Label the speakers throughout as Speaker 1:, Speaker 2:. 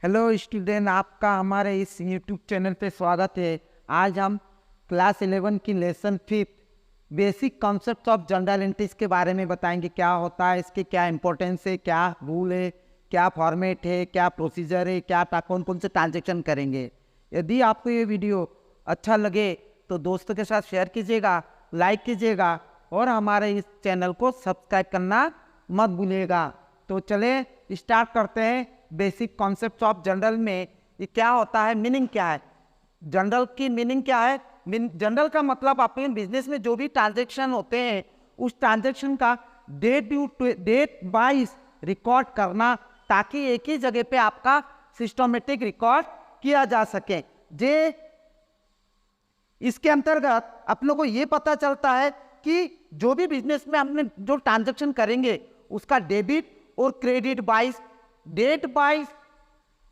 Speaker 1: Hello student, आपका हमारे इस यूट्यूब चैनल पे स्वागत है। आज हम क्लास 11 की lesson 5 basic concept of general entries के बारे में बताएंगे। क्या होता है, इसके क्या इंपॉर्टेंस है, क्या रूल है, क्या फॉर्मेट है, क्या प्रोसीजर है, क्या कौन कौन से ट्रांजेक्शन करेंगे। यदि आपको ये वीडियो अच्छा लगे तो दोस्तों के साथ शेयर कीजिएगा, लाइक कीजिएगा और हमारे इस चैनल को सब्सक्राइब करना मत भूलिएगा। तो चले स्टार्ट करते हैं। बेसिक कॉन्सेप्ट ऑफ जनरल में ये क्या होता है, मीनिंग क्या है, जनरल की मीनिंग क्या है। जनरल का मतलब अपने बिजनेस में जो भी ट्रांजैक्शन होते हैं उस ट्रांजैक्शन का डेट वाइज रिकॉर्ड करना, ताकि एक ही जगह पे आपका सिस्टमेटिक रिकॉर्ड किया जा सके। जे इसके अंतर्गत आप लोगों को ये पता चलता है कि जो भी बिजनेस में हमने जो ट्रांजैक्शन करेंगे उसका डेबिट और credit wise date wise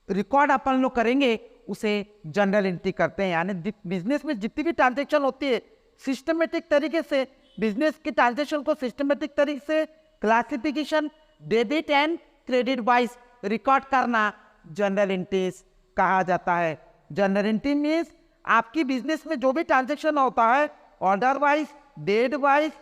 Speaker 1: record अपन लोग करेंगे, उसे जनरल एंट्री करते हैं। यानी बिजनेस में जितनी भी ट्रांजैक्शन होती है सिस्टमेटिक तरीके से, बिजनेस की ट्रांजैक्शन को सिस्टमेटिक तरीके से classification debit and credit wise record करना जनरल एंट्रीज कहा जाता है। जनरल एंट्री मीन्स आपकी बिजनेस में जो भी ट्रांजैक्शन होता है order wise date wise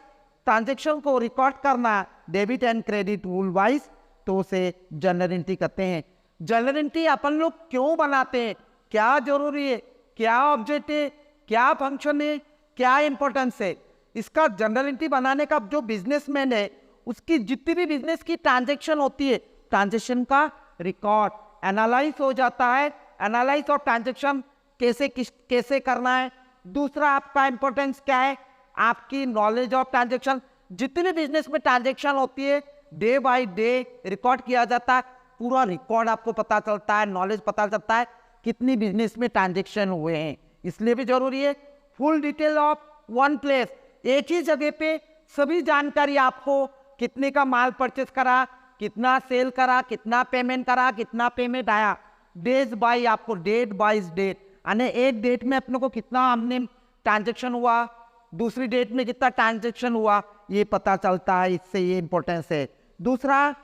Speaker 1: transaction को रिकॉर्ड करना debit and credit rule wise, तो उसे जनरल एंट्री कहते हैं। जनरल एंट्री अपन लोग क्यों बनाते हैं, क्या जरूरी है, क्या ऑब्जेक्ट है, क्या फंक्शन है, क्या इंपॉर्टेंस है। इसका जनरल एंट्री बनाने का जो बिजनेसमैन है उसकी जितनी भी बिजनेस की ट्रांजैक्शन होती है, ट्रांजैक्शन का रिकॉर्ड एनालाइज हो जाता है। एनालाइज ऑफ ट्रांजैक्शन कैसे करना है। दूसरा आपका इंपॉर्टेंस क्या है, आपकी नॉलेज ऑफ ट्रांजैक्शन। जितनी बिजनेस में ट्रांजैक्शन होती है डे बाय डे रिकॉर्ड किया जाता है, पूरा रिकॉर्ड आपको पता चलता है, नॉलेज पता चलता है कितनी बिजनेस में ट्रांजैक्शन हुए हैं। इसलिए भी जरूरी है full detail of one place, एक ही जगह पे सभी जानकारी आपको, कितने का माल परचेस करा, कितना सेल करा, कितना पेमेंट करा, कितना पेमेंट आया, डेज बाय आपको डेट बाइज डेट, यानी एक डेट में अपने को कितना हमने ट्रांजेक्शन हुआ, दूसरी डेट में कितना ट्रांजेक्शन हुआ, ये पता चलता है। इससे ये इंपॉर्टेंस है। दूसरा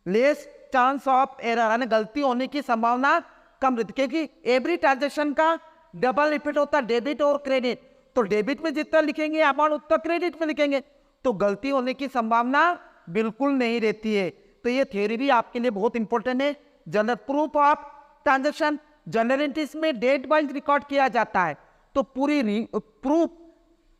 Speaker 1: लेस चांस ऑफ एरर, यानी गलती होने की संभावना कम रहती, क्योंकि एवरी ट्रांजेक्शन का डबल इफेक्ट होता है डेबिट और क्रेडिट। तो डेबिट में जितना लिखेंगे अमाउंट उतना क्रेडिट में लिखेंगे, तो गलती होने की संभावना बिल्कुल नहीं रहती है। तो ये थ्योरी भी आपके लिए बहुत इंपॉर्टेंट है। General proof of transaction general entries में डेट वाइज रिकॉर्ड किया जाता है। तो पूरी प्रूफ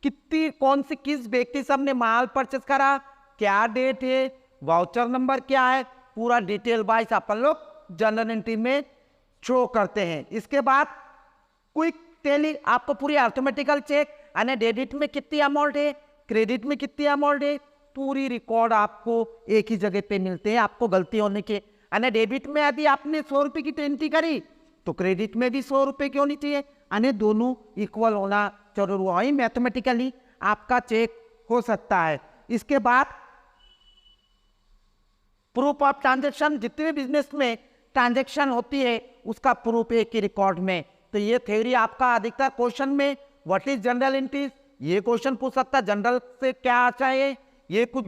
Speaker 1: कितनी कौन सी किस व्यक्ति से हमने माल परचेस करा, क्या डेट है, वाउचर नंबर क्या है, पूरा डिटेल वाइज अपन लोग जनरल एंट्री में शो करते हैं। इसके बाद क्विक टेली, आपको पूरी अर्थमेटिकल चेक, यानी डेबिट में कितनी अमाउंट है, क्रेडिट में कितनी अमाउंट है, पूरी रिकॉर्ड आपको एक ही जगह पे मिलते हैं। आपको गलती होने के, यानी डेबिट में यदि आपने 100 रुपये की एंट्री करी तो क्रेडिट में भी 100 रुपये की होनी चाहिए, यानी दोनों इक्वल होना जरूर हुआ ही मैथमेटिकली आपका चेक हो सकता है। इसके बाद प्रूफ ऑफ ट्रांजैक्शन, जितने भी बिजनेस में ट्रांजैक्शन होती है उसका प्रूफ एक ही रिकॉर्ड में। तो ये थ्योरी आपका अधिकतर क्वेश्चन में व्हाट इज जनरल एंट्रीज, ये क्वेश्चन पूछ सकता है। जनरल से क्या चाहिए, ये कुछ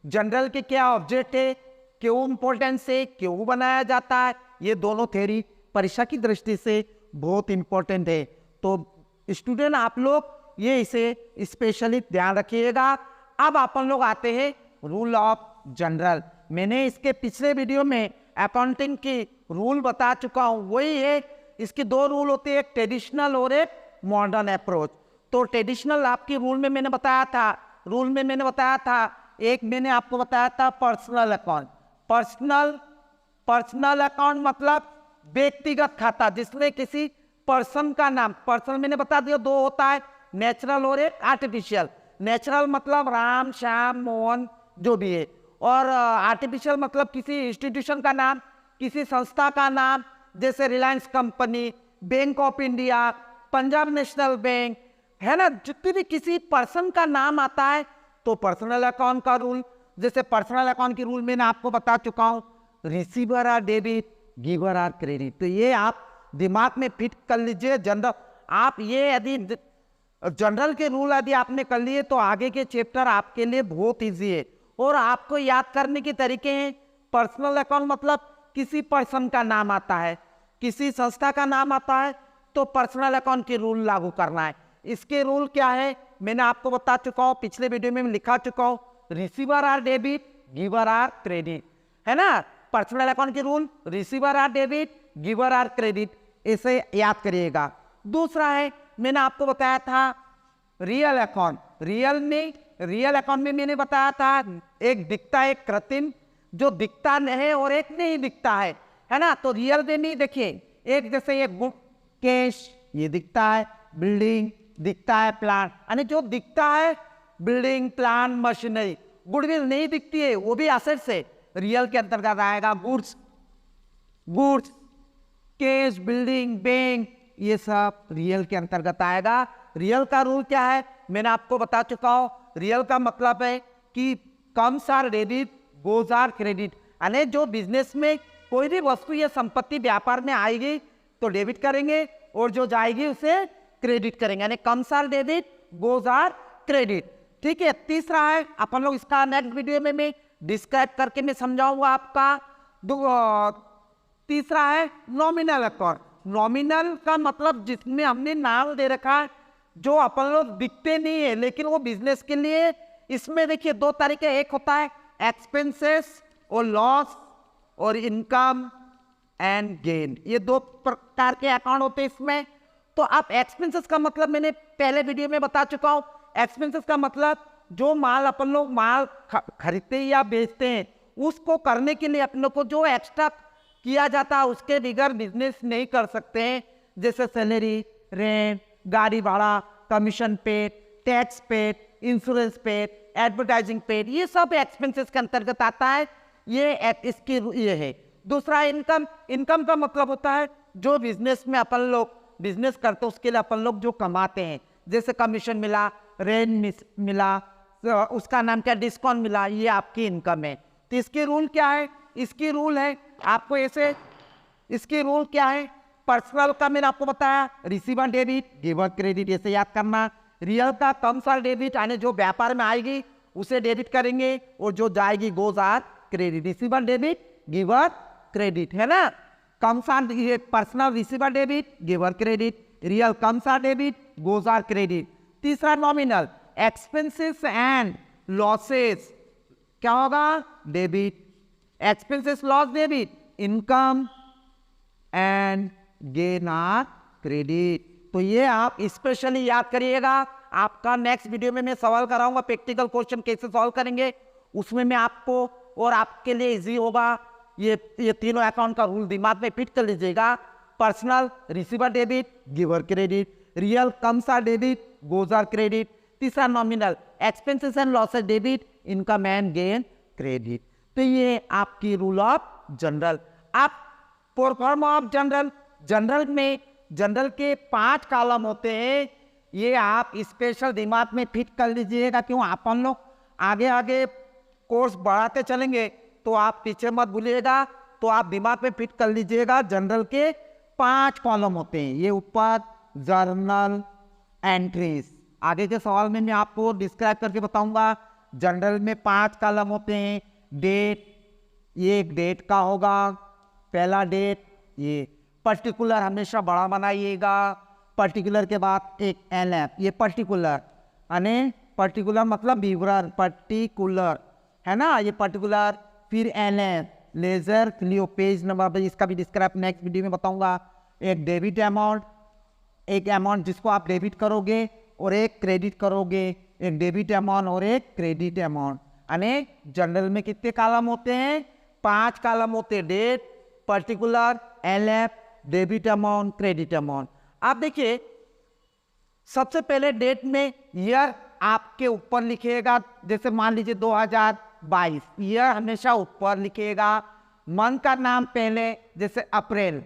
Speaker 1: जनरल के क्या ऑब्जेक्ट है, क्यों इंपॉर्टेंस है, क्यों बनाया जाता है, ये दोनों थ्योरी परीक्षा की दृष्टि से बहुत इंपॉर्टेंट है। तो स्टूडेंट आप लोग ये इसे स्पेशली ध्यान रखिएगा। अब अपन लोग आते हैं रूल ऑफ जनरल। मैंने इसके पिछले वीडियो में अकाउंटिंग की रूल बता चुका हूँ, वही है। इसकी दो रूल होते हैं, एक ट्रेडिशनल और एक मॉडर्न अप्रोच। तो ट्रेडिशनल आपकी रूल में मैंने बताया था, एक मैंने आपको बताया था पर्सनल अकाउंट। पर्सनल अकाउंट मतलब व्यक्तिगत खाता, जिसमें किसी पर्सन का नाम, पर्सन मैंने बता दिया दो होता है, नेचुरल और एक आर्टिफिशियल। नेचुरल मतलब राम श्याम मोहन जो भी है, और आर्टिफिशियल मतलब किसी इंस्टीट्यूशन का नाम, किसी संस्था का नाम, जैसे Reliance company, bank of India, Punjab national bank, है ना। जितनी भी किसी पर्सन का नाम आता है तो पर्सनल अकाउंट का रूल, जैसे पर्सनल अकाउंट की रूल मैंने आपको बता चुका हूँ, receiver are debit, giver are credit. तो ये आप दिमाग में फिट कर लीजिए। जनरल आप ये यदि जनरल के रूल यदि आपने कर लिए तो आगे के चैप्टर आपके लिए बहुत इजी है। और आपको याद करने के तरीके हैं, पर्सनल अकाउंट मतलब किसी पर्सन का नाम आता है, किसी संस्था का नाम आता है, तो पर्सनल अकाउंट के रूल लागू करना है। इसके रूल क्या है मैंने आपको बता चुका हूँ, पिछले वीडियो में लिखा चुका हूँ। Receiver are debit, giver are credit, है ना। पर्सनल अकाउंट के rule, receiver are debit, giver are credit, इसे याद करिएगा। दूसरा है मैंने आपको बताया था रियल अकाउंट। रियल अकाउंट में मैंने बताया था एक दिखता है, एक कृत्रिम जो दिखता है और एक नहीं दिखता है ना। तो रियल में नहीं, देखिए एक जैसे ये कैश ये दिखता है, बिल्डिंग दिखता है, प्लांट, यानी जो दिखता है बिल्डिंग, प्लांट, मशीनरी। गुडविल नहीं दिखती है, वो भी एसेट से रियल के अंतर्गत आएगा। गुड्स, कैश, बिल्डिंग, बैंक, ये सब रियल के अंतर्गत आएगा। रियल का रूल क्या है मैंने आपको बता चुका हूं। रियल का मतलब है कि comes are debit, goes are credit, यानी जो बिजनेस में कोई भी वस्तु या संपत्ति व्यापार में आएगी तो डेबिट करेंगे और जो जाएगी उसे क्रेडिट करेंगे, यानी comes are debit, goes are credit. ठीक है। तीसरा है अपन लोग इसका नेक्स्ट वीडियो में मैं डिस्क्राइब करके मैं समझाऊंगा आपका। तीसरा है नॉमिनल अकाउंट। नॉमिनल का मतलब जिसमें हमने नाम दे रखा है, जो अपन लोग दिखते नहीं है लेकिन वो बिजनेस के लिए। इसमें देखिए दो तरीके, एक होता है एक्सपेंसेस और लॉस और इनकम एंड गेन, ये दो प्रकार के अकाउंट होते हैं इसमें। तो आप एक्सपेंसेस का मतलब मैंने पहले वीडियो में बता चुका हूं। एक्सपेंसेस का मतलब जो माल अपन लोग माल खरीदते हैं या बेचते हैं, उसको करने के लिए अपन लोग को जो एक्स्ट्रा किया जाता है उसके बगैर बिजनेस नहीं कर सकते हैं। जैसे सैलरी, रेंट, गाड़ी भाड़ा, commission paid, tax paid, insurance paid, advertising paid, ये सब एक्सपेंसेस के अंतर्गत आता है। ये इसकी ये है। दूसरा इनकम। इनकम का मतलब होता है जो बिजनेस में अपन लोग बिजनेस करते हैं उसके लिए अपन लोग जो कमाते हैं, जैसे कमीशन मिला, रेंट मिला, उसका नाम क्या, डिस्काउंट मिला, ये आपकी इनकम है। तो इसके रूल क्या है, इसकी रूल है आपको ऐसे, इसकी रूल क्या है, पर्सनल का मैंने आपको बताया रिसीवर डेबिट, गिवर क्रेडिट, ऐसे याद करना। रियल का कम्स आर डेबिट, यानी जो व्यापार में आएगी उसे डेबिट करेंगे और जो जाएगी goes are credit. Receiver debit, giver credit, है ना। Comes are personal receiver debit, giver credit, real comes are debit, goes are credit. तीसरा नॉमिनल, एक्सपेंसेस एंड लॉसेस क्या होगा, debit, expenses loss debit, income and gain are credit. तो ये आप specially याद करिएगा। आपका नेक्स्ट वीडियो में मैं सवाल कराऊंगा प्रैक्टिकल क्वेश्चन कैसे सॉल्व करेंगे, उसमें मैं आपको और आपके लिए इजी होगा। ये तीनों अकाउंट का रूल दिमाग में फिट कर लीजिएगा। Personal receiver debit, giver credit, real comes are debit, goes are credit. तीसरा nominal, expenses and losses debit, income and gain credit. तो ये आपकी रूल ऑफ जनरल। आप परफॉर्म ऑफ जनरल, जनरल में जनरल के 5 कॉलम होते हैं, ये आप स्पेशल दिमाग में फिट कर लीजिएगा। क्यों, अपन लोग आगे आगे कोर्स बढ़ाते चलेंगे तो आप पीछे मत भूलिएगा। तो आप दिमाग में फिट कर लीजिएगा, जनरल के 5 कॉलम होते हैं। ये ऊपर जर्नल एंट्रीज, आगे के सवाल में मैं आपको डिस्क्राइब करके बताऊंगा। जनरल में 5 कॉलम होते हैं। डेट, ये एक डेट का होगा, पहला डेट। ये पर्टिकुलर हमेशा बड़ा बनाइएगा। पर्टिकुलर के बाद एक एलएफ, ये पर्टिकुलर, यानी पर्टिकुलर मतलब विवरण, पर्टिकुलर, है ना, ये पर्टिकुलर। फिर LF, ledger folio, page number, इसका भी डिस्क्राइब नेक्स्ट वीडियो में बताऊंगा। एक डेबिट अमाउंट, एक अमाउंट जिसको आप डेबिट करोगे और एक क्रेडिट करोगे, एक डेबिट अमाउंट और एक क्रेडिट अमाउंट। यानी जनरल में कितने कॉलम होते हैं, 5 कॉलम होते हैं। Date, particular, LF, debit amount, credit amount. आप देखिए सबसे पहले डेट में ईयर आपके ऊपर लिखिएगा। जैसे मान लीजिए 2022, ईयर हमेशा ऊपर लिखिएगा। मंथ का नाम पहले, जैसे अप्रैल,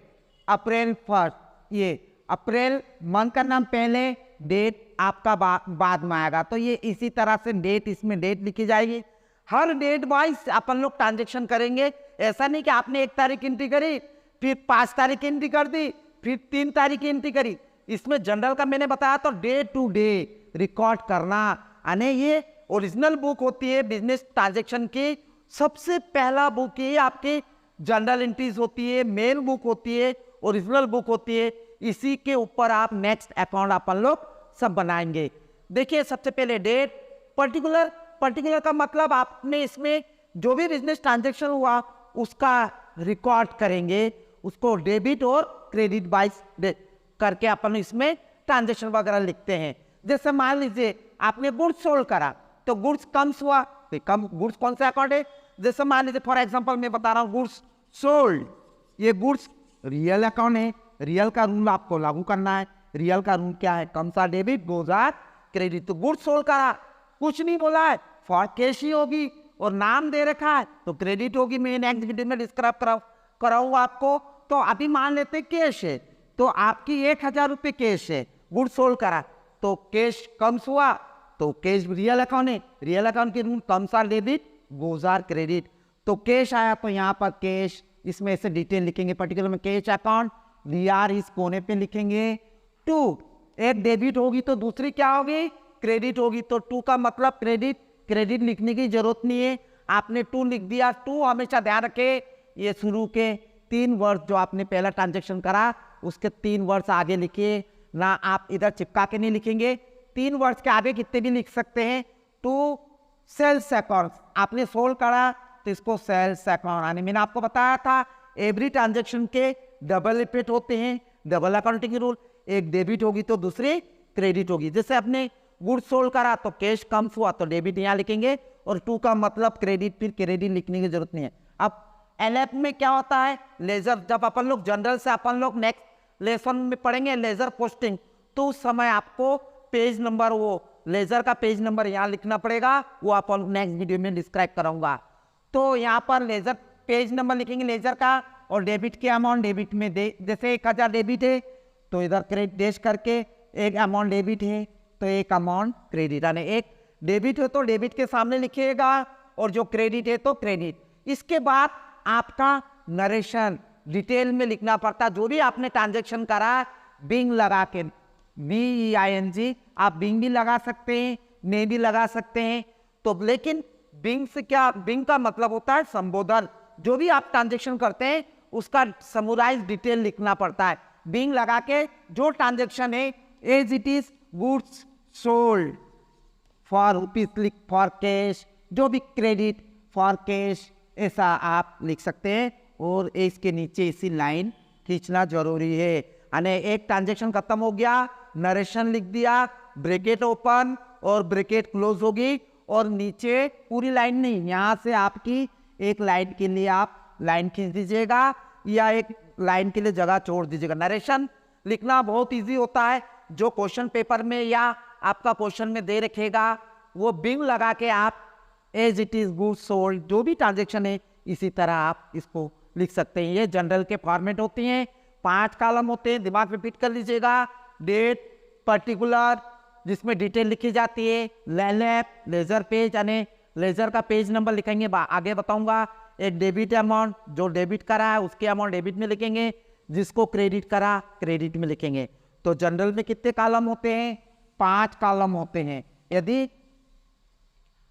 Speaker 1: अप्रैल 1, ये अप्रैल मंथ का नाम पहले, डेट आपका बाद में आएगा। तो ये इसी तरह से डेट, इसमें डेट लिखी जाएगी। हर डेट वाइज अपन लोग ट्रांजेक्शन करेंगे। ऐसा नहीं कि आपने 1 तारीख एंट्री करी, फिर 5 तारीख एंट्री कर दी, फिर 3 तारीख एंट्री करी। इसमें जनरल का मैंने बताया तो डे टू डे रिकॉर्ड करना, यानी ये ओरिजिनल बुक होती है बिजनेस ट्रांजेक्शन की। सबसे पहला बुक ये आपकी जनरल एंट्रीज होती है, मेन बुक होती है, ओरिजिनल बुक होती है, इसी के ऊपर आप नेक्स्ट अकाउंट अपन लोग सब बनाएंगे। देखिए सबसे पहले डेट, पर्टिकुलर का मतलब आपने इसमें जो भी बिजनेस ट्रांजैक्शन हुआ उसका रिकॉर्ड करेंगे, उसको डेबिट और क्रेडिट वाइज करके अपन इसमें ट्रांजैक्शन वगैरह लिखते हैं। जैसे मान लीजिए आपने गुड्स सोल्ड करा तो गुड्स कम्स हुआ, तो कम गुड्स कौन सा अकाउंट है? जैसे मान लीजिए फॉर एग्जांपल मैं बता रहा हूँ गुड्स सोल्ड, ये गुड्स रियल अकाउंट है, रियल का रूल आपको लागू करना है। रियल का रूल क्या है? कम सा डेबिट गोज आर क्रेडिट। तो गुड्स सोल्ड करा, कुछ नहीं बोला है, फॉर कैश ही होगी और नाम दे रखा है तो क्रेडिट होगी। मैं नेक्स्ट वीडियो में डिस्क्राइब कराऊंगा आपको। तो अभी मान लेते कैश है, तो आपकी 1000 रुपये कैश है, गुड्स सोल्ड करा तो कैश कम्स हुआ, तो कैश रियल अकाउंट है, रियल अकाउंट के rule comes are debit goes are credit. तो कैश आया तो यहाँ पर कैश, इसमें से डिटेल लिखेंगे, पर्टिकुलर में कैश अकाउंट, डीआर इस कोने पे लिखेंगे। 2 एक डेबिट होगी तो दूसरी क्या होगी? क्रेडिट होगी। तो 2 का मतलब क्रेडिट लिखने की जरूरत नहीं है, आपने 2 लिख दिया। 2 हमेशा ध्यान रखे ये शुरू के 3 वर्ष जो आपने पहला ट्रांजैक्शन करा उसके 3 वर्ष आगे लिखिए ना, आप इधर चिपका के नहीं लिखेंगे। 3 वर्ष के आगे कितने भी लिख सकते हैं। 2 सेल्स अकाउंट, आपने सोल्ड करा तो इसको सेल्स अकाउंट आने, मैंने आपको बताया था एवरी ट्रांजैक्शन के डबल इफेक्ट होते हैं, डबल अकाउंटिंग रूल, एक डेबिट होगी तो दूसरी क्रेडिट होगी। जैसे आपने गुड सोल्ड करा तो कैश कम्स हुआ तो डेबिट यहाँ लिखेंगे, और 2 का मतलब क्रेडिट, फिर क्रेडिट लिखने की जरूरत नहीं है। अब एलएफ में क्या होता है? लेजर, जब अपन लोग जनरल से अपन लोग नेक्स्ट लेसन में पढ़ेंगे लेजर पोस्टिंग, तो उस समय आपको पेज नंबर, वो लेजर का पेज नंबर यहाँ लिखना पड़ेगा, वो अपन नेक्स्ट वीडियो में डिस्क्राइब कराऊंगा। तो यहाँ पर लेजर पेज नंबर लिखेंगे लेजर का, और डेबिट के अमाउंट डेबिट में दे, जैसे 1000 डेबिट है तो इधर क्रेडिट डैश करके एक अमाउंट डेबिट है तो एक अमाउंट क्रेडिट, यानी एक डेबिट है तो डेबिट के सामने लिखिएगा और जो क्रेडिट है तो क्रेडिट। इसके बाद आपका नरेशन डिटेल में लिखना पड़ता, जो भी आपने ट्रांजैक्शन करा बिंग लगा के, BEING, आप बिंग भी लगा सकते हैं, ने भी लगा सकते हैं। तो लेकिन बिंग से क्या, बिंग का मतलब होता है संबोधन, जो भी आप ट्रांजैक्शन करते हैं उसका समराइज डिटेल लिखना पड़ता है। बिंग लगा के जो ट्रांजैक्शन है as it is goods sold for rupees लिख फॉर कैश, जो भी क्रेडिट फॉर कैश, ऐसा आप लिख सकते हैं। और इसके नीचे इसी लाइन खींचना जरूरी है, यानी एक ट्रांजैक्शन खत्म हो गया, नरेशन लिख दिया, ब्रैकेट ओपन और ब्रैकेट क्लोज होगी, और नीचे पूरी लाइन नहीं, यहाँ से आपकी एक लाइन के लिए आप लाइन खींच दीजिएगा या एक लाइन के लिए जगह छोड़ दीजिएगा। नरेशन लिखना बहुत इजी होता है, जो क्वेश्चन पेपर में या आपका क्वेश्चन में दे रखेगा वो बिंग लगा के आप as it is good sold, जो भी ट्रांजैक्शन है इसी तरह आप इसको लिख सकते हैं। ये जनरल के फॉर्मेट होते हैं, 5 कॉलम होते हैं, दिमाग में फिट कर लीजिएगा। डेट, पर्टिकुलर जिसमें डिटेल लिखी जाती है, लेलेप, लेजर पेज, यानी लेजर का पेज नंबर लिखेंगे, आगे बताऊंगा। एक डेबिट अमाउंट, जो डेबिट करा है उसके अमाउंट डेबिट में लिखेंगे, जिसको क्रेडिट करा क्रेडिट में लिखेंगे। तो जनरल में कितने कॉलम होते हैं? 5 कॉलम होते हैं। यदि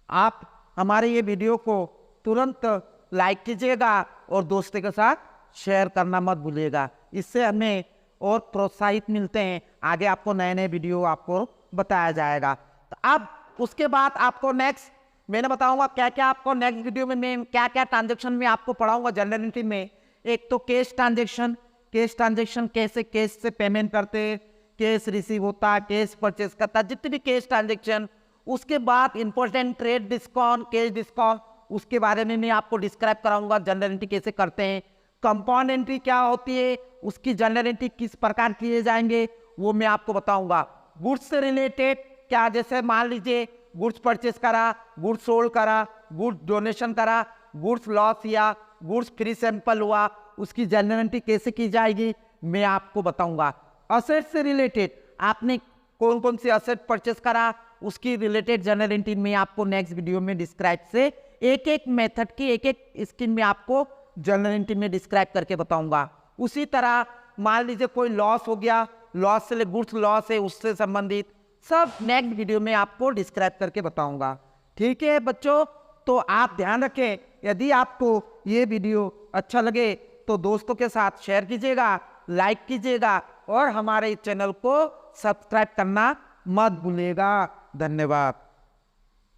Speaker 1: आप हमारे ये वीडियो को तुरंत लाइक कीजिएगा और दोस्तों के साथ शेयर करना मत भूलिएगा, इससे हमें और प्रोत्साहित मिलते हैं, आगे आपको नए नए वीडियो आपको बताया जाएगा। तो अब उसके बाद आपको नेक्स्ट मैंने बताऊंगा क्या क्या आपको नेक्स्ट वीडियो में मैं क्या क्या ट्रांजैक्शन में आपको पढ़ाऊंगा जनरल एंट्री में। एक तो कैश ट्रांजैक्शन कैसे कैश से पेमेंट करते, कैश रिसीव होता है, कैश परचेस करता, जितने भी कैश ट्रांजैक्शन। उसके बाद important trade discount, cash discount, उसके बारे में मैं आपको डिस्क्राइब कराऊंगा जनरल एंट्री कैसे करते हैं। कंपाउंड एंट्री क्या होती है, उसकी जनरल एंट्री किस प्रकार किए जाएंगे वो मैं आपको बताऊंगा। गुड्स से रिलेटेड क्या, जैसे मान लीजिए गुड्स परचेस करा, गुड्स सोल्ड करा, गुड्स डोनेशन करा, गुड्स लॉस या गुड्स फ्री सैंपल हुआ, उसकी जनरल एंट्री कैसे की जाएगी मैं आपको बताऊंगा। असेट से रिलेटेड आपने कौन कौन सी असेट परचेस करा उसकी रिलेटेड जनरल एंट्री में आपको नेक्स्ट वीडियो में डिस्क्राइब से एक एक मेथड की एक एक स्कीम में आपको जनरल एंट्री में डिस्क्राइब करके बताऊंगा। उसी तरह मान लीजिए कोई लॉस हो गया, लॉस से गुड्स लॉस है उससे संबंधित सब नेक्स्ट वीडियो में आपको डिस्क्राइब करके बताऊंगा। ठीक है बच्चों, तो आप ध्यान रखें, यदि आपको ये वीडियो अच्छा लगे तो दोस्तों के साथ शेयर कीजिएगा, लाइक कीजिएगा और हमारे चैनल को सब्सक्राइब करना मत भूलिएगा। धन्यवाद।